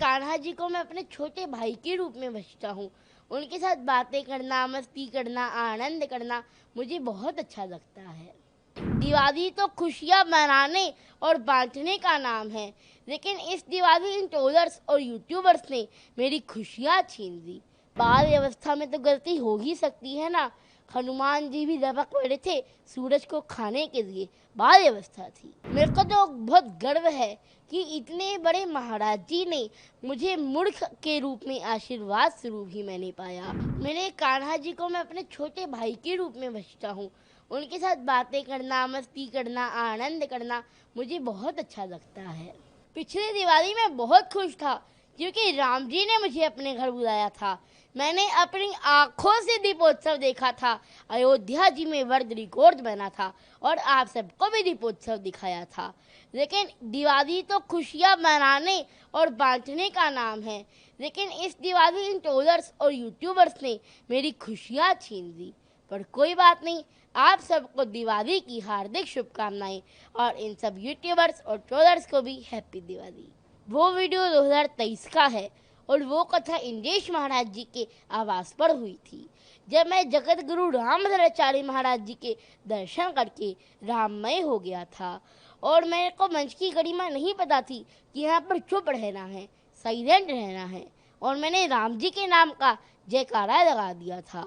कान्हा जी को मैं अपने छोटे भाई के रूप में बचता हूँ। उनके साथ बातें करना, मस्ती करना, आनंद करना मुझे बहुत अच्छा लगता है। दिवाली तो खुशियाँ मनाने और बांटने का नाम है, लेकिन इस दिवाली इन ट्रोलर्स और यूट्यूबर्स ने मेरी खुशियाँ छीन ली। बाल व्यवस्था में तो गलती हो ही सकती है ना। हनुमान जी भी लपक पड़े थे सूरज को खाने के लिए, बाल व्यवस्था थी। मेरे को तो बहुत गर्व है कि इतने बड़े महाराज जी ने मुझे मूर्ख के रूप में आशीर्वाद स्वरूप ही मैंने पाया। मेरे कान्हा जी को मैं अपने छोटे भाई के रूप में बचता हूँ। उनके साथ बातें करना, मस्ती करना, आनंद करना मुझे बहुत अच्छा लगता है। पिछले दिवाली में बहुत खुश था क्योंकि राम जी ने मुझे अपने घर बुलाया था। मैंने अपनी आंखों से दीपोत्सव देखा था। अयोध्या जी में वर्ल्ड रिकॉर्ड बना था और आप सबको भी दीपोत्सव दिखाया था। लेकिन दिवाली तो खुशियाँ मनाने और बांटने का नाम है, लेकिन इस दिवाली इन ट्रोलर्स और यूट्यूबर्स ने मेरी खुशियाँ छीन ली। पर कोई बात नहीं, आप सबको दिवाली की हार्दिक शुभकामनाएं और इन सब यूट्यूबर्स और ट्रोलर्स को भी हैप्पी दिवाली। वो वीडियो 2023 का है और वो कथा इंद्रेश महाराज जी के आवास पर हुई थी, जब मैं जगत गुरु रामभद्राचार्य महाराज जी के दर्शन करके राममय हो गया था। और मेरे को मंच की गरिमा नहीं पता थी कि यहाँ पर चुप रहना है, साइलेंट रहना है, और मैंने राम जी के नाम का जयकारा लगा दिया था,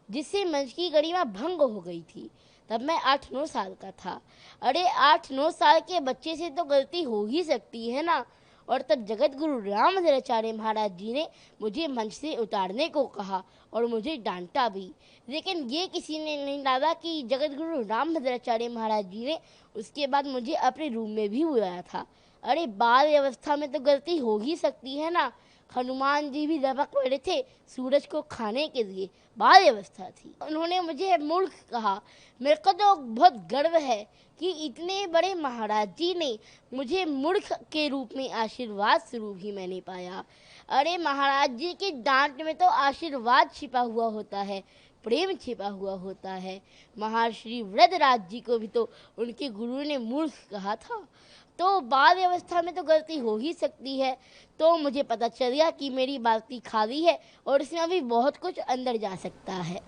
जिससे मंच की गरिमा भंग हो गई थी। तब मैं 8-9 साल का था। अरे 8-9 साल के बच्चे से तो गलती हो ही सकती है ना। और तब जगत गुरु रामभद्राचार्य महाराज जी ने मुझे मंच से उतारने को कहा और मुझे डांटा भी, लेकिन ये किसी ने नहीं डाला कि जगत गुरु रामभद्राचार्य महाराज जी ने उसके बाद मुझे अपने रूम में भी बुलाया था। अरे बाल व्यवस्था में तो गलती हो ही सकती है ना। हनुमान जी भी लपक पड़े थे सूरज को खाने के लिए, बाल व्यवस्था थी। उन्होंने मुझे मूर्ख कहा। मेरे को तो बहुत गर्व है कि इतने बड़े महाराज जी ने मुझे मूर्ख के रूप में आशीर्वाद स्वरूप ही मैंने पाया। अरे महाराज जी की डांट में तो आशीर्वाद छिपा हुआ होता है, प्रेम छिपा हुआ होता है। महर्षि वृद्धराज जी को भी तो उनके गुरु ने मूर्ख कहा था। तो बाल व्यवस्था में तो गलती हो ही सकती है। तो मुझे पता चल गया कि मेरी बाल्टी खाली है और इसमें अभी बहुत कुछ अंदर जा सकता है।